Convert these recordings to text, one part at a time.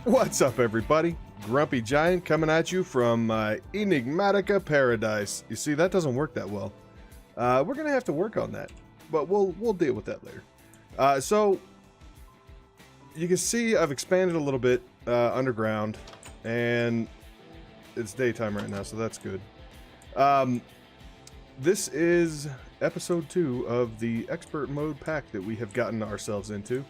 What's up, everybody? Grumpy Giant coming at you from Enigmatica Paradise. You see, that doesn't work that well. We're gonna have to work on that, but we'll deal with that later. So you can see I've expanded a little bit underground, and it's daytime right now, so that's good. This is episode 2 of the expert mode pack that we have gotten ourselves into.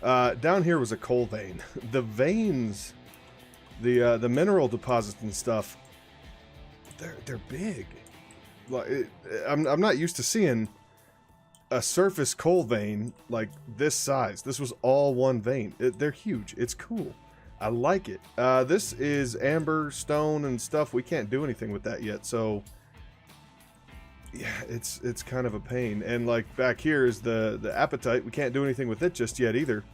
Down here was a coal vein. The veins, the mineral deposits and stuff, they're big. Like I'm not used to seeing a surface coal vein like this size. This was all one vein. They're huge. It's cool. I like it. This is amber, stone, and stuff. We can't do anything with that yet, so yeah, it's kind of a pain. And like back here is the apatite. We can't do anything with it just yet either.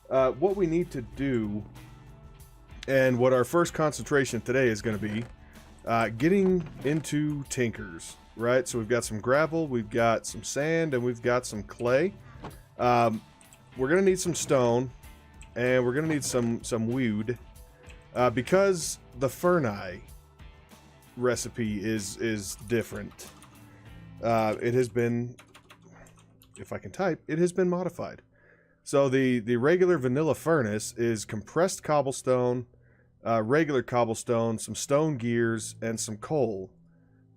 What we need to do, and what our first concentration today is going to be, getting into tinkers, right? So we've got some gravel, we've got some sand, and we've got some clay. We're going to need some stone, and we're going to need some wood, because the Furnace recipe is different. It has been, if I can type, it has been modified. So the regular vanilla furnace is compressed cobblestone, regular cobblestone, some stone gears, and some coal,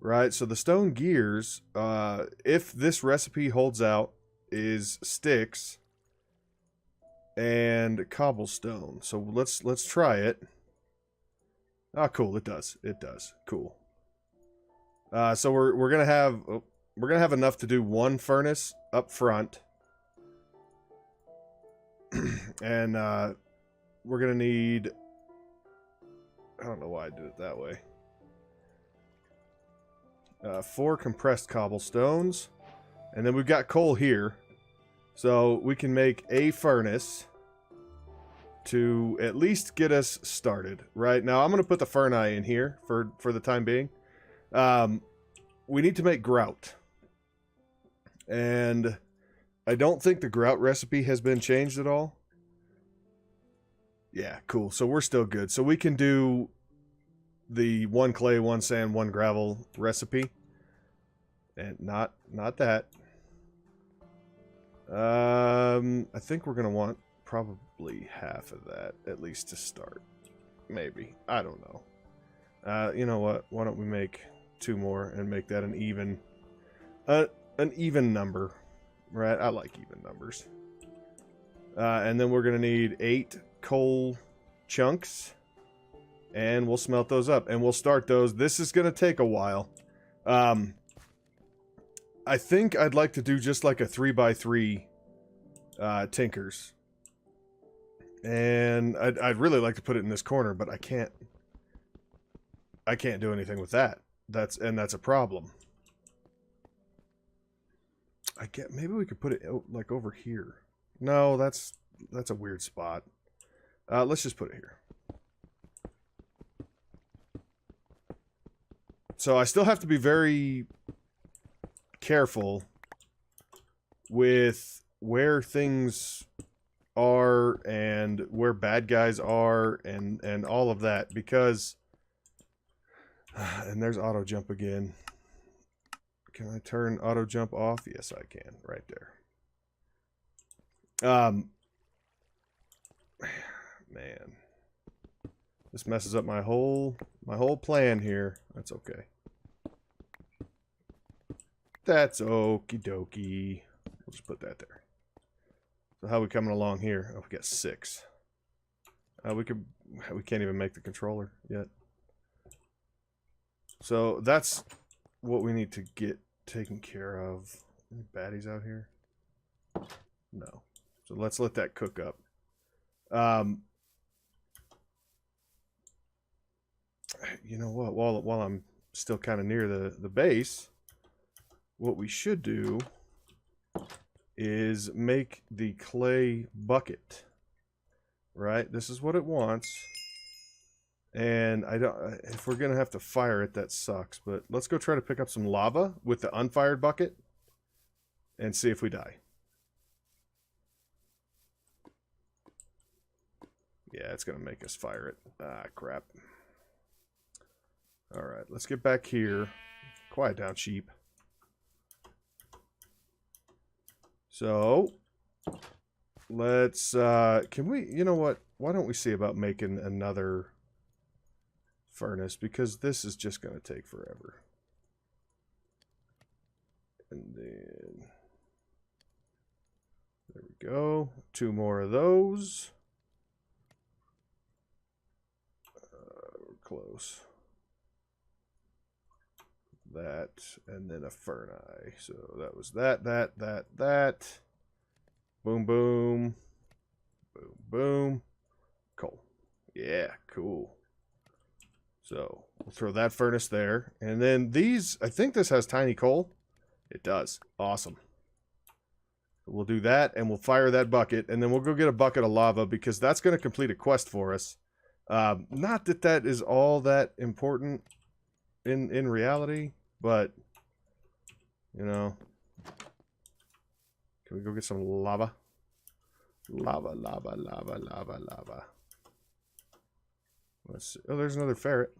right? So the stone gears, if this recipe holds out, is sticks and cobblestone. So let's try it. Ah, cool, it does. It does. Cool. So we're gonna have enough to do one furnace up front. And we're gonna need, I don't know why I did it that way, 4 compressed cobblestones, and then we've got coal here, so we can make a furnace to at least get us started. Right now I'm gonna put the Furnace in here for the time being. We need to make grout, and I don't think the grout recipe has been changed at all. Yeah, cool. So we're still good. So we can do the 1 clay, 1 sand, 1 gravel recipe. And not that. I think we're going to want probably half of that, at least to start. Maybe. I don't know. You know what? Why don't we make 2 more and make that an even number. Right, I like even numbers. And then we're going to need 8 coal chunks. And we'll smelt those up. And we'll start those. This is going to take a while. I think I'd like to do just like a 3x3 tinkers. And I'd really like to put it in this corner, but I can't do anything with that. That's a problem. Maybe we could put it like over here. No, that's a weird spot. Let's just put it here. So I still have to be very careful with where things are and where bad guys are and all of that, because and there's auto jump again. Can I turn auto jump off? Yes, I can. Right there. Man, this messes up my whole plan here. That's okay. That's okie dokie. We'll just put that there. So how are we coming along here? Oh, we got 6. We can't even make the controller yet. So that's what we need to get taken care of. Any baddies out here? No. So let's let that cook up. You know what? While I'm still kind of near the base, what we should do is make the clay bucket. Right? This is what it wants. And I don't, if we're gonna have to fire it, that sucks, but let's go try to pick up some lava with the unfired bucket and see if we die. Yeah, it's going to make us fire it. Ah, crap. All right, let's get back here. Quiet down, sheep. So, let's, can we, you know what? Why don't we see about making another furnace? Because this is just going to take forever. And then, there we go. 2 more of those. We're close. That, and then a furnace. So that was that. Boom, boom. Boom, boom. Coal. Yeah, cool. So we'll throw that furnace there. And then these, I think this has tiny coal. It does. Awesome. We'll do that, and we'll fire that bucket, and then we'll go get a bucket of lava, because that's going to complete a quest for us. Not that that is all that important in reality, but, you know. Can we go get some lava? Lava. Let's see. Oh, there's another ferret.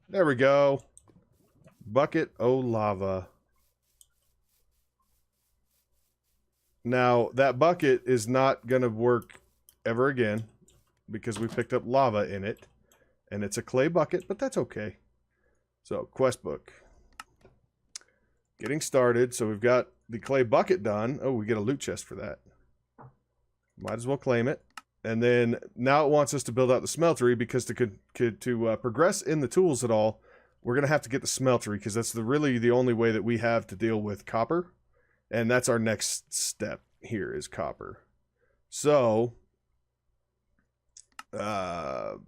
There we go. Bucket of lava. Now, that bucket is not going to work ever again because we picked up lava in it. And it's a clay bucket, but that's okay. So, quest book. Getting started. So, we've got the clay bucket done. Oh, we get a loot chest for that. Might as well claim it. And then, now it wants us to build out the smeltery because to progress in the tools at all, we're going to have to get the smeltery because that's really the only way that we have to deal with copper. And that's our next step here is copper. So, the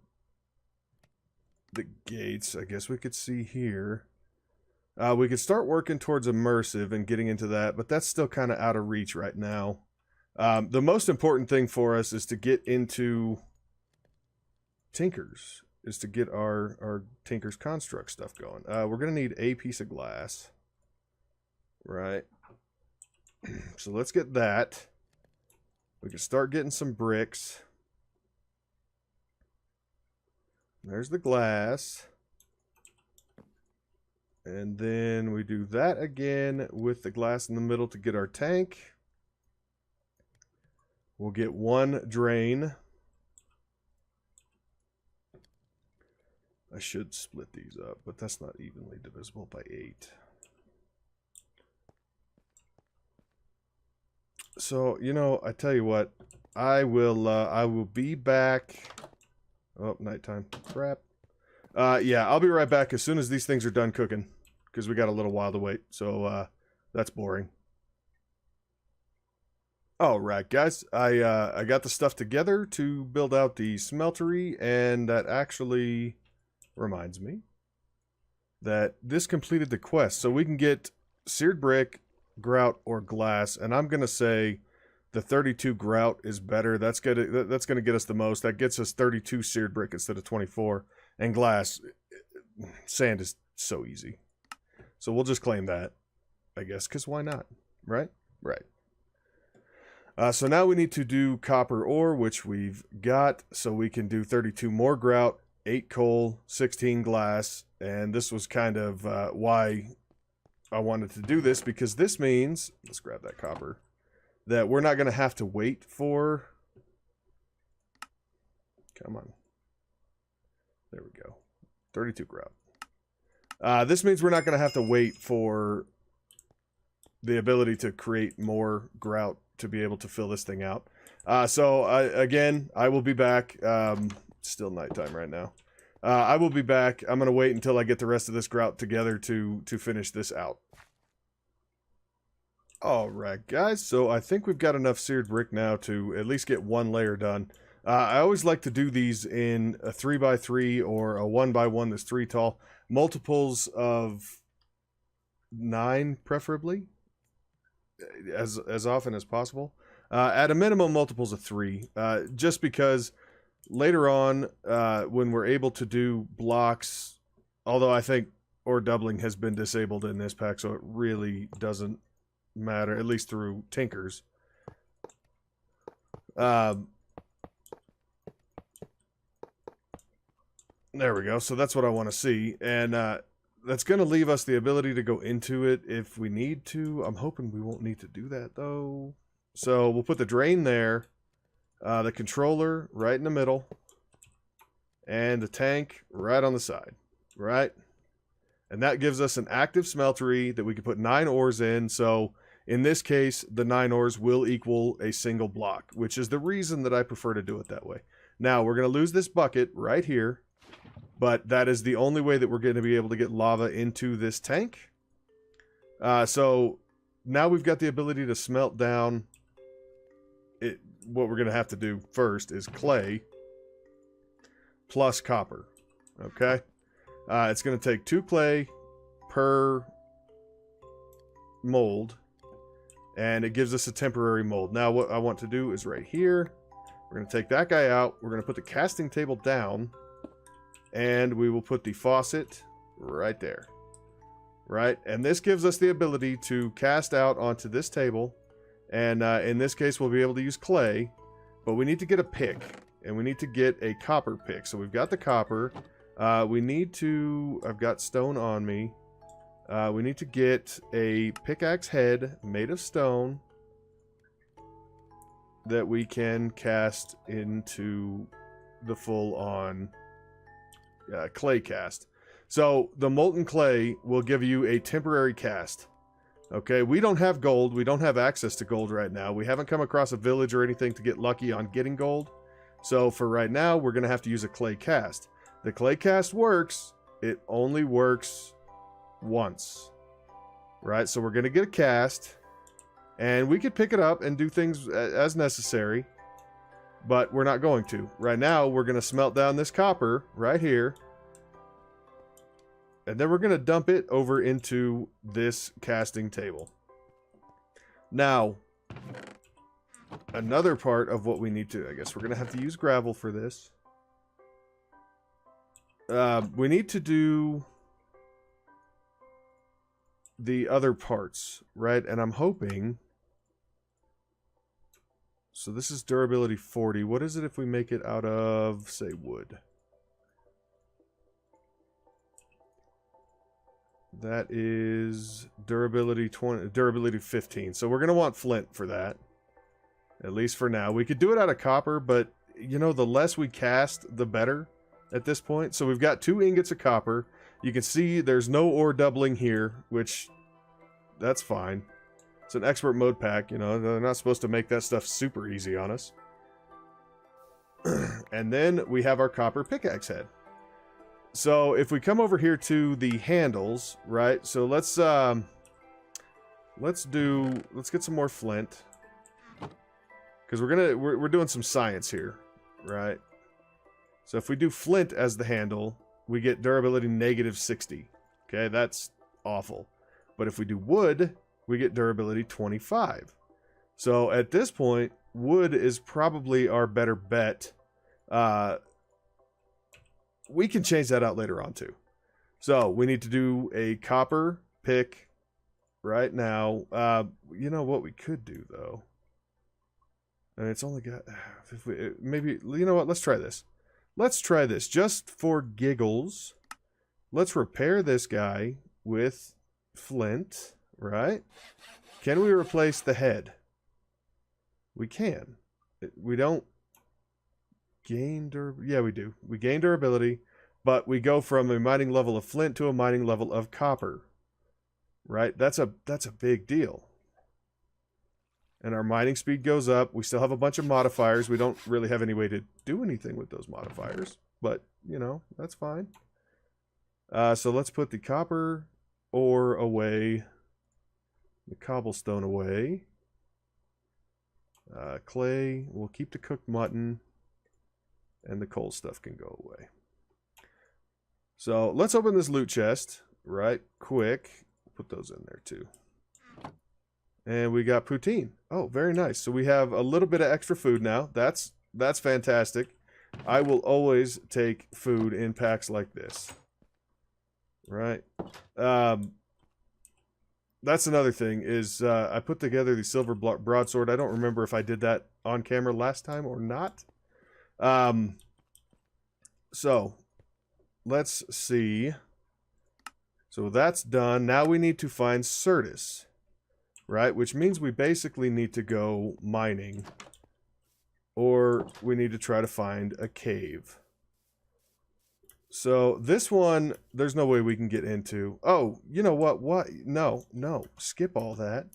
gates, I guess we could see here. We could start working towards immersive and getting into that, but that's still kind of out of reach right now. The most important thing for us is to get into Tinkers, is to get our Tinkers construct stuff going. We're going to need a piece of glass, right? So let's get that. We can start getting some bricks. There's the glass. And then we do that again with the glass in the middle to get our tank. We'll get 1 drain. I should split these up, but that's not evenly divisible by 8. So, you know, I tell you what, I will be back. Oh, nighttime. Crap. Yeah, I'll be right back as soon as these things are done cooking, because we got a little while to wait. So, that's boring. All right, guys, I got the stuff together to build out the smeltery, and that actually reminds me that this completed the quest. So we can get seared brick, grout, or glass, and I'm gonna say the 32 grout is better. That's gonna get us the most. That gets us 32 seared brick instead of 24. And glass, sand is so easy. So we'll just claim that, I guess, because why not, right? Right. So now we need to do copper ore, which we've got, so we can do 32 more grout, 8 coal, 16 glass, and this was kind of why I wanted to do this, because this means, let's grab that copper, that we're not going to have to wait for, come on, there we go, 32 grout. This means we're not going to have to wait for the ability to create more grout to be able to fill this thing out. Again, I will be back. Still nighttime right now. I will be back. I'm going to wait until I get the rest of this grout together to finish this out. Alright, guys. So I think we've got enough seared brick now to at least get 1 layer done. I always like to do these in a 3x3 or a 1x1 that's 3 tall. Multiples of 9, preferably. As often as possible. At a minimum, multiples of 3. Just because later on, when we're able to do blocks, although I think ore doubling has been disabled in this pack, so it really doesn't matter, at least through Tinkers. There we go. So that's what I want to see. And that's going to leave us the ability to go into it if we need to. I'm hoping we won't need to do that, though. So we'll put the drain there, the controller right in the middle, and the tank right on the side, right? And that gives us an active smeltery that we can put 9 ores in. So in this case, the 9 ores will equal a single block, which is the reason that I prefer to do it that way. Now, we're going to lose this bucket right here. But that is the only way that we're going to be able to get lava into this tank. So now we've got the ability to smelt down. What we're going to have to do first is clay plus copper. Okay? It's going to take 2 clay per mold. And it gives us a temporary mold. Now what I want to do is right here. We're going to take that guy out. We're going to put the casting table down. And we will put the faucet right there. Right? And this gives us the ability to cast out onto this table. And in this case, we'll be able to use clay. But we need to get a pick. And we need to get a copper pick. So we've got the copper. We need to... I've got stone on me. We need to get a pickaxe head made of stone. That we can cast into the full-on... clay cast. So the molten clay will give you a temporary cast. Okay, we don't have gold. We don't have access to gold right now. We haven't come across a village or anything to get lucky on getting gold. So for right now, we're going to have to use a clay cast. The clay cast works. It only works once. Right, so we're going to get a cast. And we could pick it up and do things as necessary. But we're not going to. Right now, we're going to smelt down this copper right here. And then we're going to dump it over into this casting table. Now, another part of what we need to... I guess we're going to have to use gravel for this. We need to do the other parts, right? And I'm hoping... So this is durability 40. What is it if we make it out of, say, wood? That is durability 20, durability 15. So we're going to want flint for that. At least for now. We could do it out of copper, but, you know, the less we cast, the better at this point. So we've got 2 ingots of copper. You can see there's no ore doubling here, which, that's fine. It's an expert mode pack, you know, they're not supposed to make that stuff super easy on us. And then we have our copper pickaxe head. So if we come over here to the handles, right? So let's get some more flint. Because we're doing some science here, right? So if we do flint as the handle, we get durability negative 60. Okay, that's awful. But if we do wood, we get durability 25. So at this point, wood is probably our better bet. We can change that out later on too. So we need to do a copper pick right now. You know what we could do though? And it's only got... maybe, you know what? Let's try this. Let's try this just for giggles. Let's repair this guy with flint. Right? Can we replace the head? We can. We don't gain durability. Yeah, we do. We gain durability, but we go from a mining level of flint to a mining level of copper. Right? That's a big deal. And our mining speed goes up. We still have a bunch of modifiers. We don't really have any way to do anything with those modifiers, but, you know, that's fine. So let's put the copper ore away. The cobblestone away. Clay. We'll keep the cooked mutton. And the coal stuff can go away. So let's open this loot chest. Right. Quick. Put those in there too. And we got poutine. Oh, very nice. So we have a little bit of extra food now. That's fantastic. I will always take food in packs like this. Right. That's another thing is I put together the silver broadsword. I don't remember if I did that on camera last time or not. So let's see. So that's done. Now we need to find Certus, right? Which means we basically need to go mining. Or we need to try to find a cave. So this one, there's no way we can get into. Oh, you know what? What? No. Skip all that.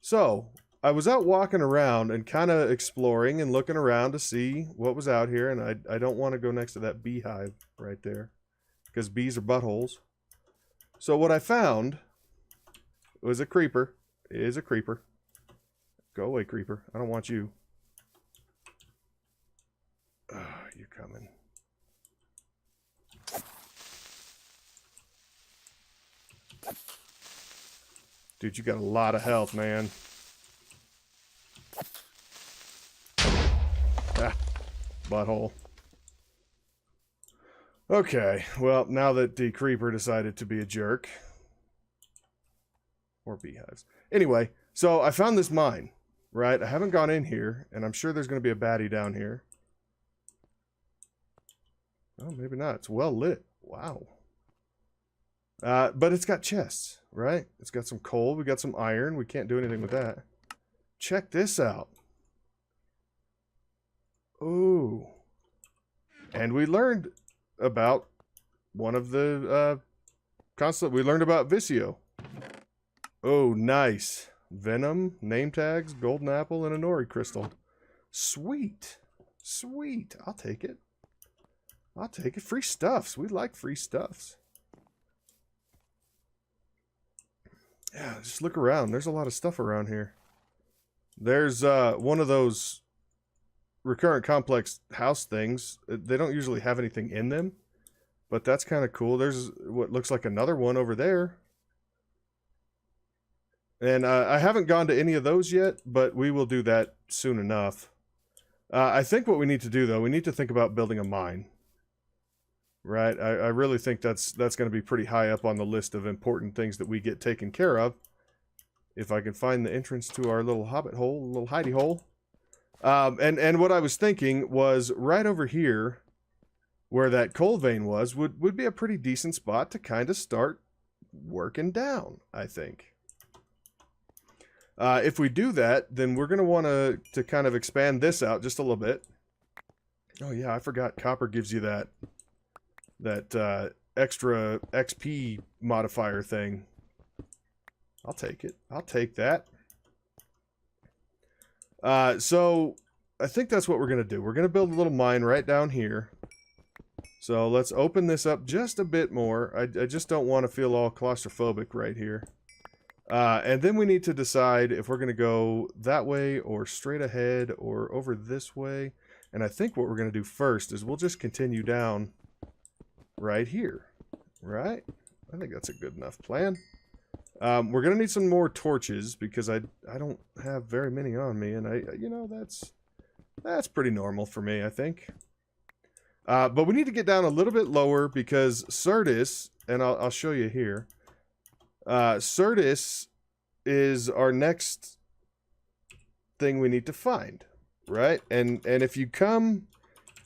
So I was out walking around and kind of exploring and looking around to see what was out here. And I don't want to go next to that beehive right there. Because bees are buttholes. So what I found was a creeper. It is a creeper. Go away, creeper. I don't want you. Oh, you're coming. Dude, you got a lot of health, man. Ah, butthole. Okay, well, now that the creeper decided to be a jerk. Or beehives. Anyway, so I found this mine, right? I haven't gone in here, and I'm sure there's going to be a baddie down here. Oh, maybe not. It's well lit. Wow. But it's got chests, right? It's got some coal. We got some iron. We can't do anything with that. Check this out. Ooh. And we learned about one of the we learned about Vicio. Oh, nice. Venom, name tags, golden apple, and a nori crystal. Sweet. Sweet. I'll take it. I'll take it. Free stuffs. We like free stuffs. Yeah, just look around. There's a lot of stuff around here. There's one of those recurrent complex house things. They don't usually have anything in them, but that's kind of cool. There's what looks like another one over there. And I haven't gone to any of those yet, but we will do that soon enough. I think what we need to do, though, we need to think about building a mine. Right? I really think that's going to be pretty high up on the list of important things that we get taken care of. If I can find the entrance to our little hobbit hole, little hidey hole. And what I was thinking was right over here, where that coal vein was, would be a pretty decent spot to kind of start working down, I think. If we do that, then we're going to want to kind of expand this out just a little bit. Oh yeah, I forgot copper gives you that extra XP modifier thing. I'll take it. I'll take that. So I think that's what we're going to do. We're going to build a little mine right down here. So let's open this up just a bit more. I just don't want to feel all claustrophobic right here. And then we need to decide if we're going to go that way or straight ahead or over this way. And I think what we're going to do first is we'll just continue down right here. Right? I think that's a good enough plan. We're going to need some more torches because I don't have very many on me. And you know, that's pretty normal for me, I think. But we need to get down a little bit lower because Certus, and I'll show you here. Certus is our next thing we need to find, right? And if you come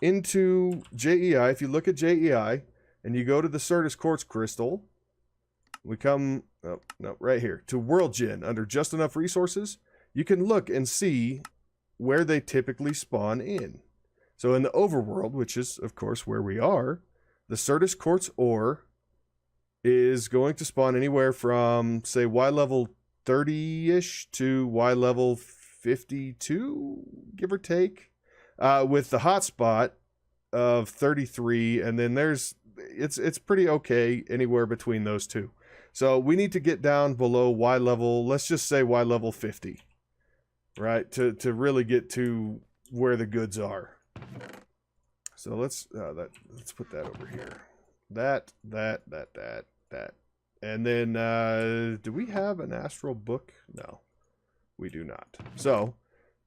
into JEI, if you look at JEI and you go to the Certus Quartz Crystal, we come, oh, no, right here, to World Gen under Just Enough Resources. You can look and see where they typically spawn in. So in the overworld, which is, of course, where we are, the Certus Quartz ore is going to spawn anywhere from, say, Y level 30-ish to Y level 52, give or take, with the hotspot of 33, and then it's pretty okay anywhere between those two. So we need to get down below Y level, let's just say Y level 50, right, to really get to where the goods are. So let's put that over here. That. And then, do we have an astral book? No, we do not. So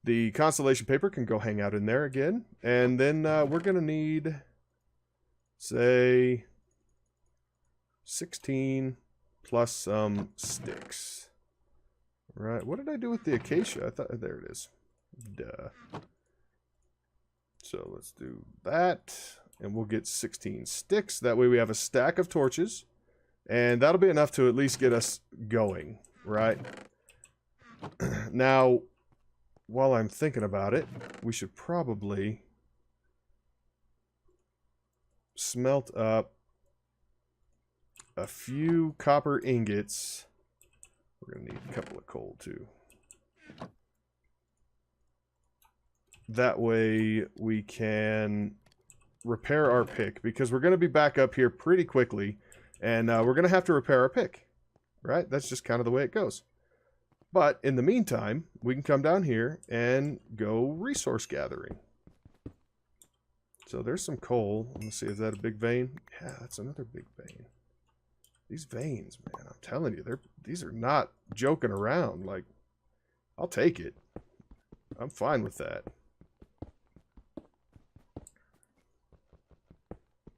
the constellation paper can go hang out in there again. And then we're going to need, say, 16 plus some sticks. Right, what did I do with the acacia? I thought, there it is. Duh. So let's do that. And we'll get 16 sticks. That way we have a stack of torches. And that'll be enough to at least get us going, right? Now, while I'm thinking about it, we should probably smelt up a few copper ingots. We're going to need a couple of coal, too. That way we can repair our pick, because we're going to be back up here pretty quickly, and we're going to have to repair our pick, right? That's just kind of the way it goes. But in the meantime, we can come down here and go resource gathering. So there's some coal. Let's see, is that a big vein? Yeah, that's another big vein. These veins, man, I'm telling you, these are not joking around. Like, I'll take it. I'm fine with that.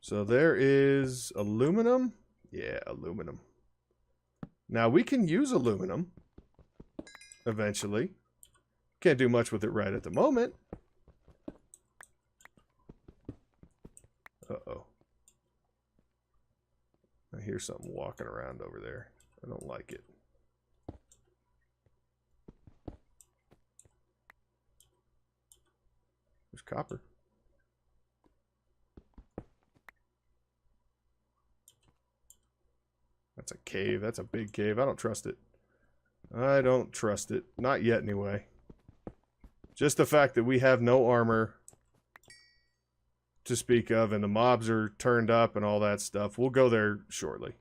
So there is aluminum. Yeah, aluminum. Now, we can use aluminum eventually. Can't do much with it right at the moment. Uh-oh. I hear something walking around over there. I don't like it. There's copper. That's a cave. That's a big cave. I don't trust it. I don't trust it. Not yet, anyway. Just the fact that we have no armor to speak of, and the mobs are turned up and all that stuff. We'll go there shortly.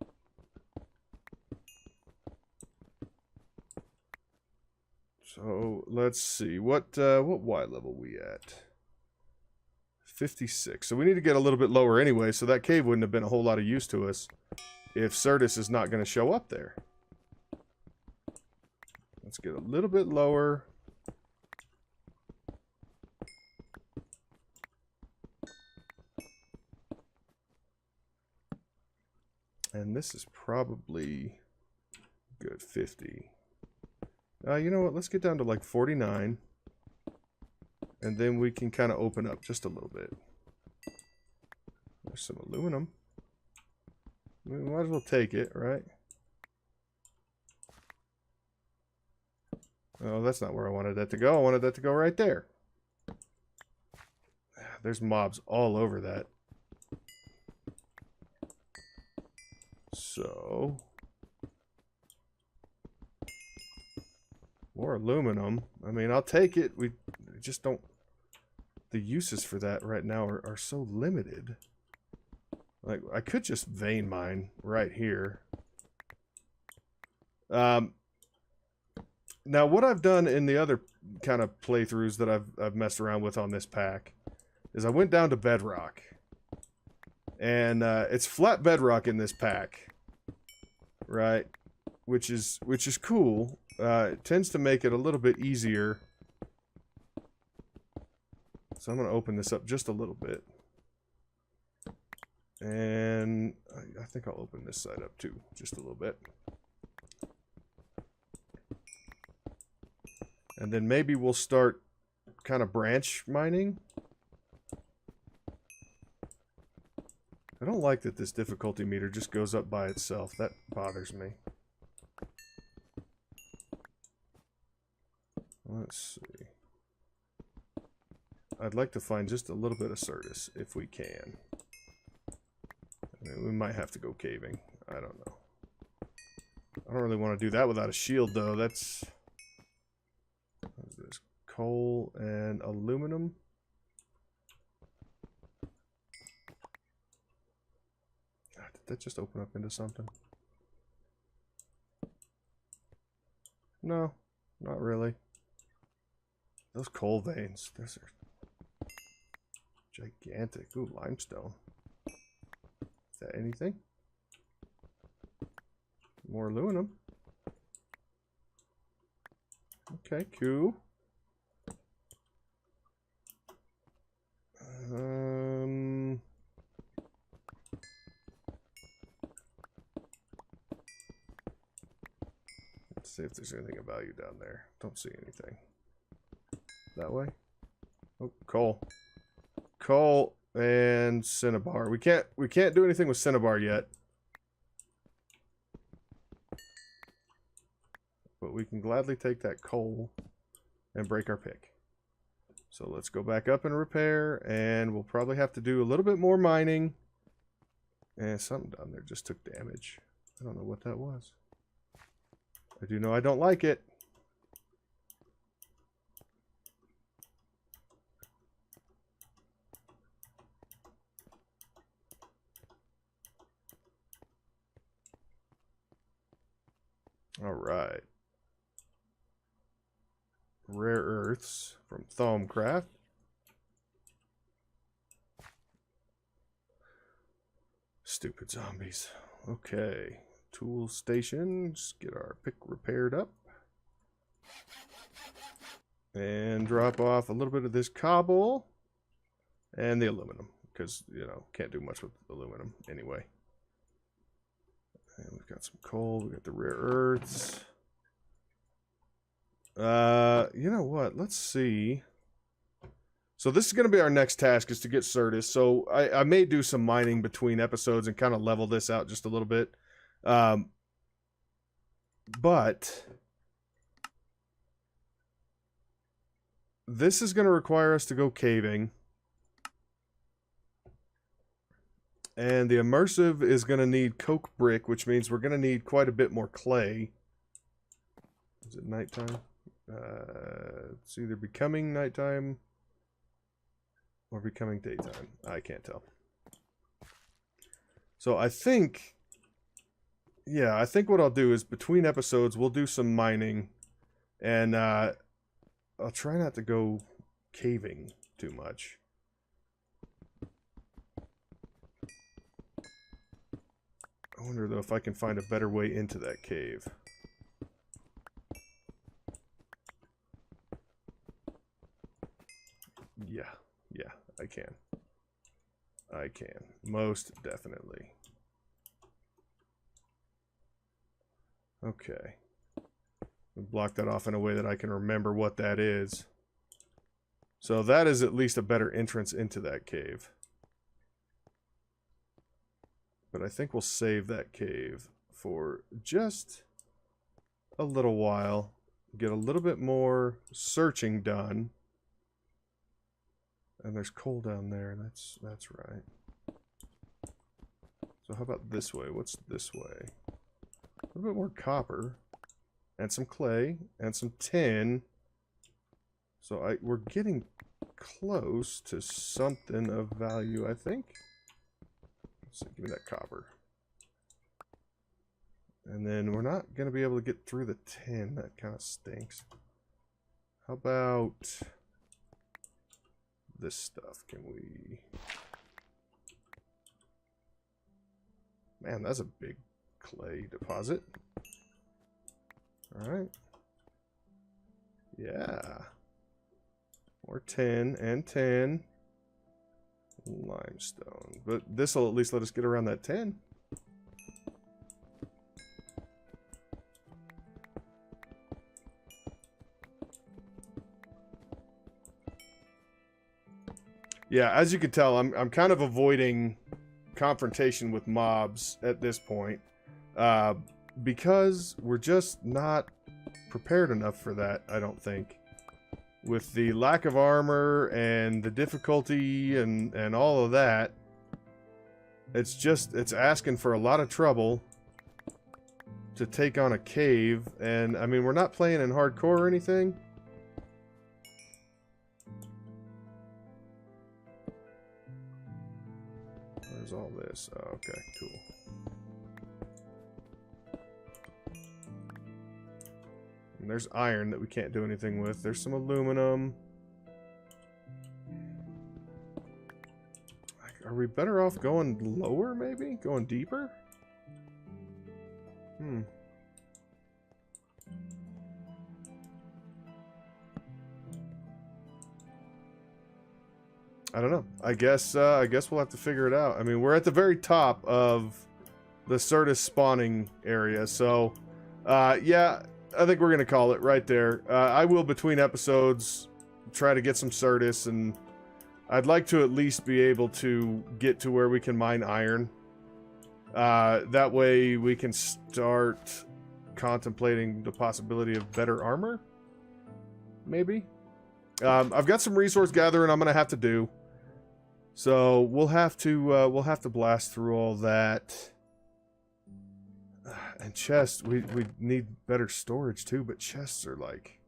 So, let's see. What Y level we at? 56. So we need to get a little bit lower anyway, so that cave wouldn't have been a whole lot of use to us if Certus is not going to show up there. Let's get a little bit lower. And this is probably good, 50. You know what? Let's get down to like 49. And then we can kind of open up just a little bit. There's some aluminum. We might as well take it, right? Oh, that's not where I wanted that to go. I wanted that to go right there. There's mobs all over that. So, more aluminum. I mean, I'll take it. We just don't... The uses for that right now are so limited. Like, I could just vein mine right here. Now, what I've done in the other kind of playthroughs that I've messed around with on this pack is I went down to bedrock. And it's flat bedrock in this pack, right? Which is cool. It tends to make it a little bit easier. So I'm going to open this up just a little bit. And I think I'll open this side up too, just a little bit. And then maybe we'll start kind of branch mining. I don't like that this difficulty meter just goes up by itself. That bothers me. Let's see. I'd like to find just a little bit of Certus, if we can. I mean, we might have to go caving. I don't know. I don't really want to do that without a shield, though. That's... What is this? Coal and aluminum. Did that just open up into something? No, not really. Those coal veins, those are gigantic. Ooh, limestone. Is that anything? More aluminum. Okay, cool. Let's see if there's anything of value down there. Don't see anything. That way? Oh, coal. Coal. and cinnabar. We can't do anything with cinnabar yet. But we can gladly take that coal and break our pick. So let's go back up and repair, and we'll probably have to do a little bit more mining. And something down there just took damage. I don't know what that was. I do know I don't like it. All right. Rare earths from Thaumcraft. Stupid zombies. Okay. Tool stations. Get our pick repaired up. And drop off a little bit of this cobble. And the aluminum. Because, you know, can't do much with aluminum anyway. And we've got some coal. We got the rare earths. You know what? Let's see. So this is going to be our next task, is to get Certus. So I may do some mining between episodes and kind of level this out just a little bit. But this is going to require us to go caving. And the immersive is going to need coke brick, which means we're going to need quite a bit more clay. Is it nighttime? It's either becoming nighttime or becoming daytime. I can't tell. So I think, yeah, I think what I'll do is between episodes, we'll do some mining. And I'll try not to go caving too much. I wonder, though, if I can find a better way into that cave. Yeah, I can. I can. Most definitely. Okay. Block that off in a way that I can remember what that is. So that is at least a better entrance into that cave. But I think we'll save that cave for just a little while. Get a little bit more searching done. And there's coal down there. That's right. So how about this way? What's this way? A little bit more copper. And some clay. And some tin. So we're getting close to something of value, I think. So give me that copper. And then we're not going to be able to get through the tin. That kind of stinks. How about this stuff? Can we... Man, that's a big clay deposit. Alright. Yeah. More tin and tin. Limestone. But this will at least let us get around that 10. Yeah, as you can tell, I'm kind of avoiding confrontation with mobs at this point. Because we're just not prepared enough for that, I don't think. With the lack of armor and the difficulty and all of that, it's asking for a lot of trouble to take on a cave. And I mean, we're not playing in hardcore or anything. Where's all this? Oh, okay, cool. And there's iron that we can't do anything with. There's some aluminum. Are we better off going lower, maybe? Going deeper? I don't know. I guess we'll have to figure it out. I mean, we're at the very top of the Certus spawning area, so yeah, I think we're gonna call it right there. I will, between episodes, try to get some Certus and I'd like to at least be able to get to where we can mine iron. That way we can start contemplating the possibility of better armor. Maybe. I've got some resource gathering I'm gonna have to do. So we'll have to blast through all that. And chests, we need better storage too, but chests are like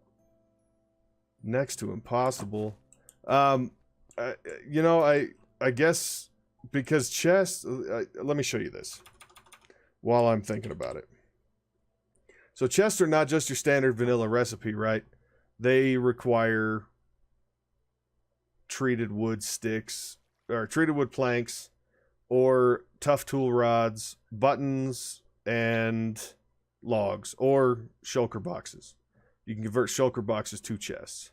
next to impossible. You know, I guess because chests, let me show you this while I'm thinking about it. So chests are not just your standard vanilla recipe, right? They require treated wood sticks, or treated wood planks, or tough tool rods, buttons, and logs, or shulker boxes. You can convert shulker boxes to chests.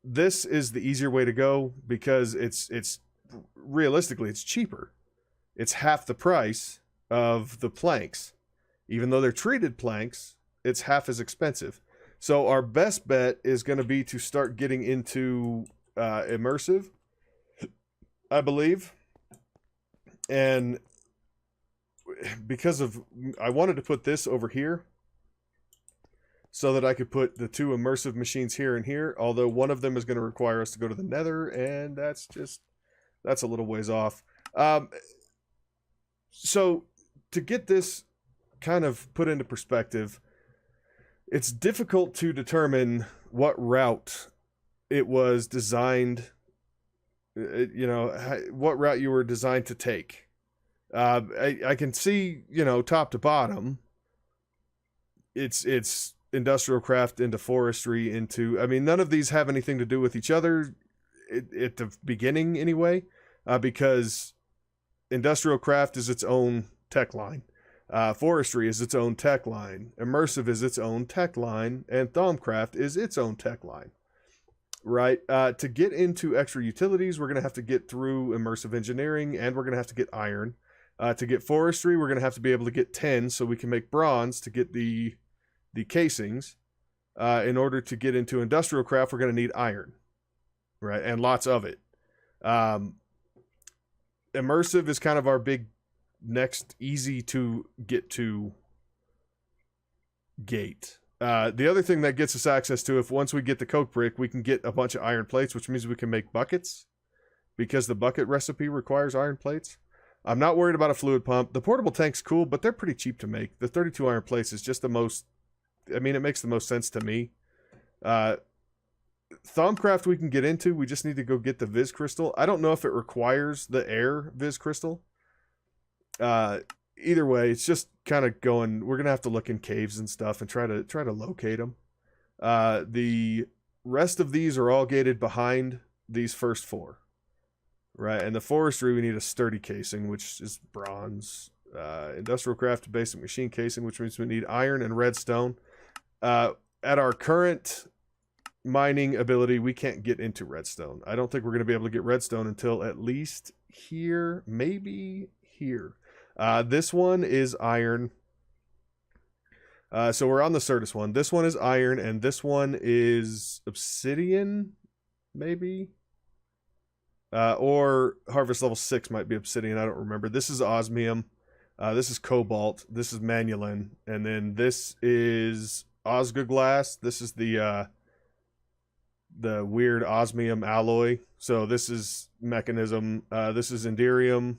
This is the easier way to go because it's realistically it's cheaper. It's half the price of the planks. Even though they're treated planks, it's half as expensive. So our best bet is going to be to start getting into immersive, I believe. And because of, I wanted to put this over here so that I could put the two immersive machines here and here, although one of them is going to require us to go to the nether, and that's a little ways off. So to get this kind of put into perspective, it's difficult to determine what route it was designed, you know, what route you were designed to take. I can see, you know, top to bottom, it's industrial craft into forestry into, I mean, none of these have anything to do with each other at the beginning anyway, because industrial craft is its own tech line. Forestry is its own tech line. Immersive is its own tech line. And Thaumcraft is its own tech line. Right? To get into extra utilities, we're going to have to get through immersive engineering, and we're going to have to get iron. To get forestry, we're going to have to be able to get 10 so we can make bronze to get the casings. In order to get into industrial craft, we're going to need iron. Right? And lots of it. Immersive is kind of our big next easy to get to gate. The other thing that gets us access to, if once we get the coke brick, we can get a bunch of iron plates, which means we can make buckets, because the bucket recipe requires iron plates. I'm not worried about a fluid pump. The portable tank's cool, but they're pretty cheap to make. The 32 iron plates is just the most, I mean, it makes the most sense to me. Thaumcraft we can get into. We just need to go get the Viz crystal. I don't know if it requires the air Viz crystal. Either way, it's just kind of going, we're going to have to look in caves and stuff and try to locate them. The rest of these are all gated behind these first four. Right, and the forestry, we need a sturdy casing, which is bronze. Industrial craft, basic machine casing, which means we need iron and redstone. At our current mining ability, we can't get into redstone. I don't think we're going to be able to get redstone until at least here, maybe here. This one is iron. So we're on the Certus one. This one is iron, and this one is obsidian, maybe? Or harvest level 6 might be obsidian, I don't remember. This is osmium. This is cobalt. This is manulin. And then this is Osga glass. This is the weird osmium alloy. So this is mechanism. This is enderium.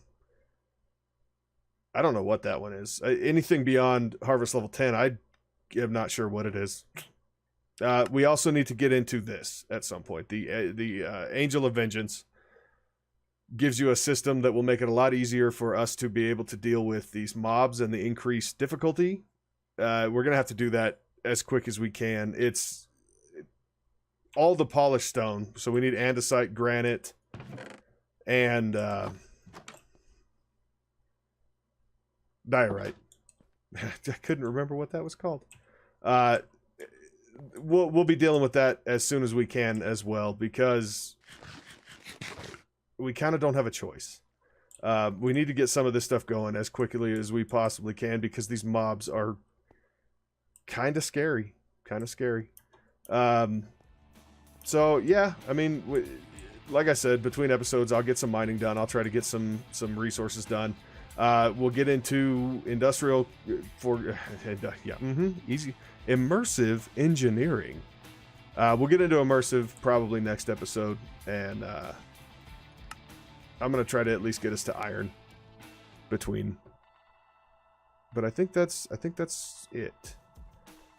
I don't know what that one is. Anything beyond harvest level 10, I am not sure what it is. We also need to get into this at some point. The Angel of Vengeance gives you a system that will make it a lot easier for us to be able to deal with these mobs and the increased difficulty. We're going to have to do that as quick as we can. It's all the polished stone. So we need andesite, granite, and diorite. I couldn't remember what that was called. We'll be dealing with that as soon as we can as well, because we kind of don't have a choice. We need to get some of this stuff going as quickly as we possibly can, because these mobs are kind of scary. So yeah, I mean, like I said, between episodes, I'll get some mining done. I'll try to get some resources done. We'll get into industrial easy immersive engineering. We'll get into immersive probably next episode, and I'm gonna try to at least get us to iron between. But I think that's it.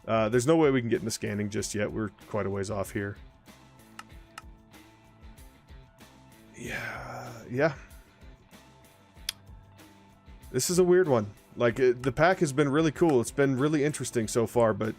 There's no way we can get into scanning just yet. We're quite a ways off here. Yeah. This is a weird one. Like, the pack has been really cool. It's been really interesting so far, but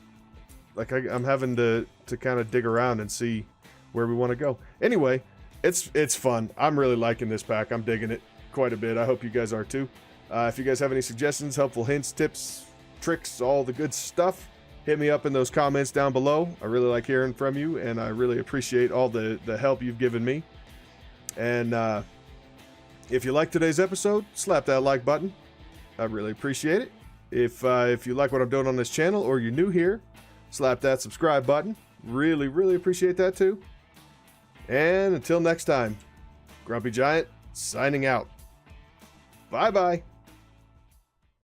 like I'm having to kind of dig around and see where we want to go. Anyway, it's fun. I'm really liking this pack. I'm digging it quite a bit. I hope you guys are too. If you guys have any suggestions, helpful hints, tips, tricks, all the good stuff, hit me up in those comments down below. I really like hearing from you, and I really appreciate all the help you've given me. And if you like today's episode, slap that like button. I really appreciate it. If you like what I'm doing on this channel, or you're new here, slap that subscribe button. Really, really appreciate that too. And until next time, Grumpy Giant signing out. Bye-bye.